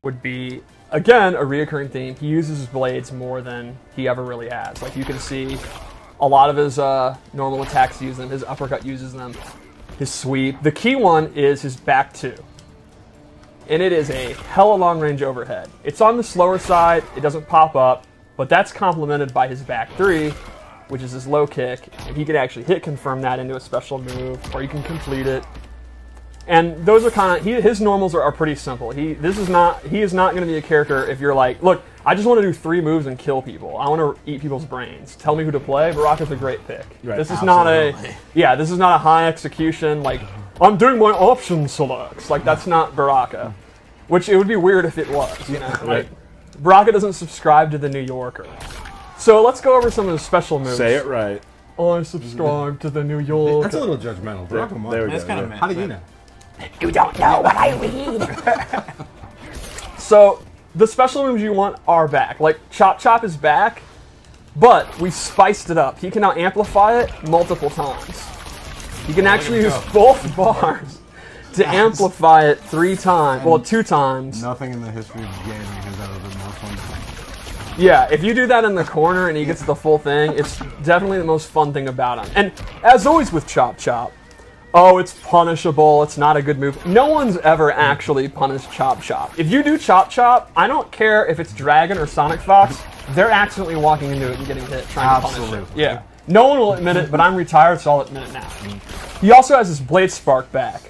would be, again, a reoccurring theme. He uses his blades more than he ever really has. Like, you can see a lot of his normal attacks use them. His uppercut uses them. His sweep. The key one is his back two. And it is a hella long range overhead. It's on the slower side. It doesn't pop up. But that's complemented by his back three, which is his low kick. And he can actually hit confirm that into a special move, or you can complete it. And those are kind of, his normals are pretty simple. He is not going to be a character if you're like, look, I just want to do 3 moves and kill people. I want to eat people's brains. Tell me who to play. Baraka's a great pick. Right. This is not a high execution, like, I'm doing my option selects. Like, that's not Baraka. Which it would be weird if it was, you know. Right. Like, Baraka doesn't subscribe to the New Yorker. So let's go over some of the special moves. Say it right. I subscribe to the New Yorker. That's a little judgmental. Baraka might. There we That's go. kind of Yeah. meant. How do you know? You don't know what I read. So, the special moves you want are back. Like, Chop Chop is back, but we spiced it up. He can now amplify it multiple times. He can actually use both bars to amplify it 3 times. Well, 2 times. Nothing in the history of gaming has ever been more fun to me. Yeah, if you do that in the corner and he gets the full thing, it's definitely the most fun thing about him. And as always with Chop Chop, oh, it's punishable, it's not a good move. No one's ever actually punished Chop Chop. If you do Chop Chop, I don't care if it's Dragon or Sonic Fox, they're accidentally walking into it and getting hit trying to punish it. Yeah. No one will admit it, but I'm retired, so I'll admit it now. He also has his Blade Spark back,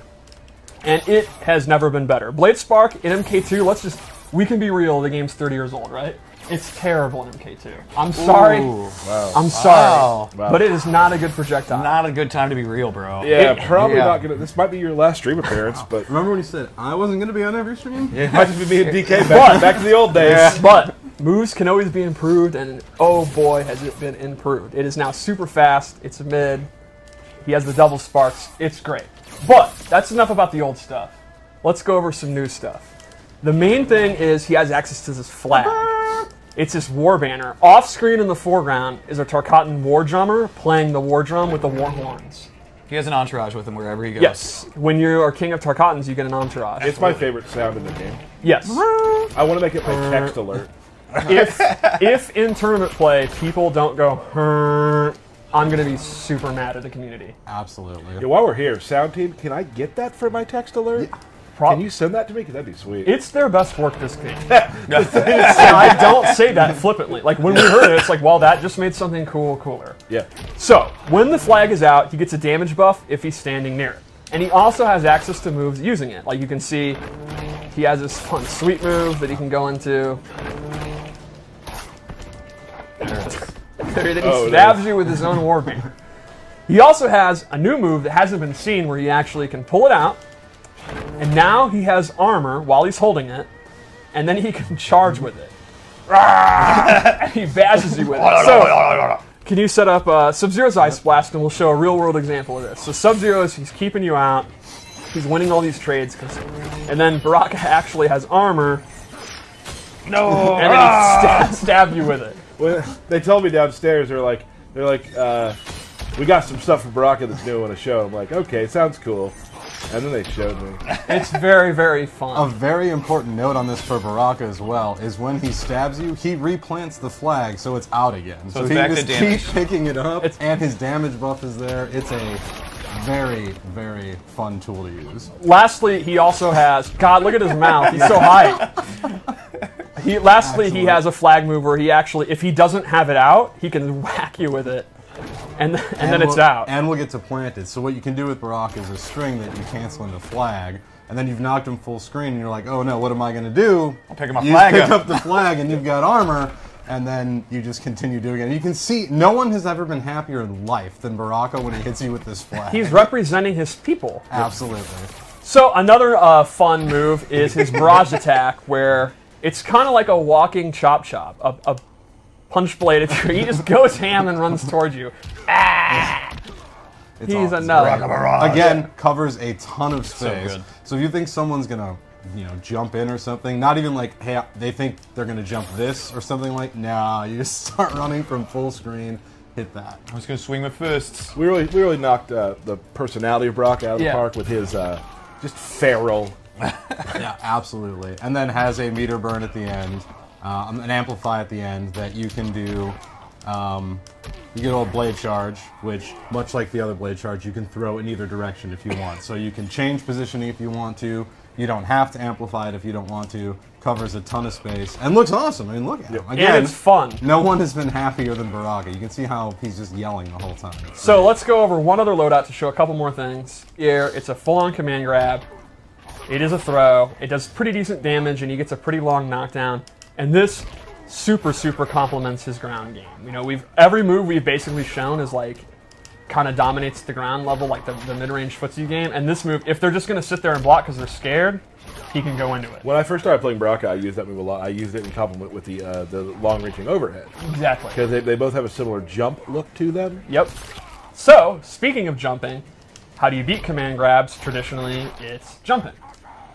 and it has never been better. Blade Spark in MK2, we can be real, the game's 30 years old, right? It's terrible in MK2. I'm sorry. Ooh, wow. I'm sorry. Wow. But it is not a good projectile. Not a good time to be real, bro. Yeah, probably not gonna. This might be your last stream appearance, but Remember when you said I wasn't going to be on every stream? it might just be me and DK back to the old days. But moves can always be improved, and oh boy, has it been improved. It is now super fast. It's mid. He has the double sparks. It's great. But that's enough about the old stuff. Let's go over some new stuff. The main thing is he has access to this flag. It's this war banner. Off screen in the foreground is a Tarkatan war drummer playing the war drum with the war horns. He has an entourage with him wherever he goes. Yes. When you are king of Tarkatans, you get an entourage. It's my favorite sound in the game. Yes. I want to make it my text alert. If in tournament play people don't go, I'm going to be super mad at the community. Absolutely. Yeah, while we're here, Sound Team, can I get that for my text alert? Yeah. Can you send that to me? Because that'd be sweet. It's their best work this game. I don't say that flippantly. Like, when we heard it, it's like, well, that just made something cooler. Yeah. So, when the flag is out, he gets a damage buff if he's standing near it. And he also has access to moves using it. Like, you can see, he has this fun sweep move that he can go into. Then he stabs you with his own warband. He also has a new move that hasn't been seen where he actually can pull it out. And now he has armor while he's holding it, and then he can charge with it. And he bashes you with it. So, can you set up Sub-Zero's Ice Blast, and we'll show a real-world example of this. So Sub-Zero he's keeping you out. He's winning all these trades, and then Baraka actually has armor. No. And then he stab you with it. Well, they told me downstairs, they're like, we got some stuff from Baraka that's new on a show. I'm like, okay, sounds cool. And then they showed me. It's very, very fun. A very important note on this for Baraka as well is when he stabs you, he replants the flag so it's out again. So it's he back to just damage. keeps picking it up, and his damage buff is there. It's a very, very fun tool to use. Lastly, he also has... God, look at his mouth. He's so high. Lastly, he has a flag move where he actually, if he doesn't have it out, he can whack you with it. And then it's out. And we'll get to planted. So what you can do with Baraka is a string that you cancel into flag, and then you've knocked him full screen, and you're like, oh no, what am I going to do? I'll pick my you flag pick up. up the flag, and you've got armor, and then you just continue doing it. And you can see, no one has ever been happier in life than Baraka when he hits you with this flag. He's representing his people. Absolutely. So another fun move is his barrage attack, where it's kind of like a walking chop, a punch blade. He just goes ham and runs towards you. He's awesome. another. Again, covers a ton of space. good. So if you think someone's gonna, jump in or something, not even like, hey, they think they're gonna jump this or something like, nah, you just start running from full screen, hit that. I was gonna swing my fists. We really knocked the personality of Brock out of the Yeah. park with his just feral Yeah, absolutely. And then has a meter burn at the end, an amplify at the end that you can do. You get a blade charge, which, much like the other blade charge, you can throw in either direction if you want. So you can change positioning if you want to. You don't have to amplify it if you don't want to. Covers a ton of space and looks awesome. I mean, look at him. Again, and it's fun. No one has been happier than Baraka. You can see how he's just yelling the whole time. So let's go over one other loadout to show a couple more things. Here, it's a full-on command grab. It is a throw. It does pretty decent damage, and he gets a pretty long knockdown. And this super complements his ground game. You know, every move we've basically shown is like kind of dominates the ground level, like the mid-range footsie game. And this move, if they're just going to sit there and block because they're scared, he can go into it. When I first started playing Baraka, I used that move a lot. I used it in complement with the long-reaching overhead. Exactly. Because they both have a similar jump look to them. Yep. So, speaking of jumping, how do you beat command grabs? Traditionally, it's jumping.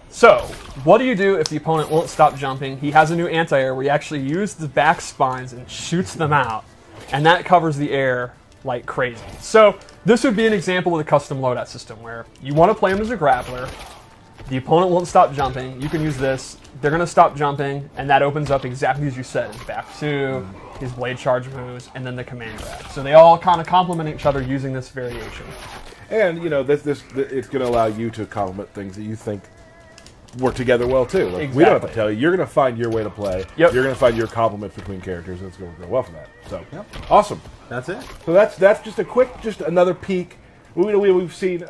So, what do you do if the opponent won't stop jumping? He has a new anti-air where he actually uses the back spines and shoots them out. And that covers the air like crazy. So, this would be an example of the custom loadout system where you want to play him as a grappler. The opponent won't stop jumping. You can use this. They're going to stop jumping, and that opens up exactly as you said. His back two, his blade charge moves, and then the command grab. So they all kind of complement each other using this variation. And, you know, it's going to allow you to complement things that you think work together well, too. Like, Exactly. We don't have to tell you. You're going to find your way to play. Yep. You're going to find your complement between characters, and it's going to work well for that. So, Yep. Awesome. That's it. So that's just another peek. We've seen...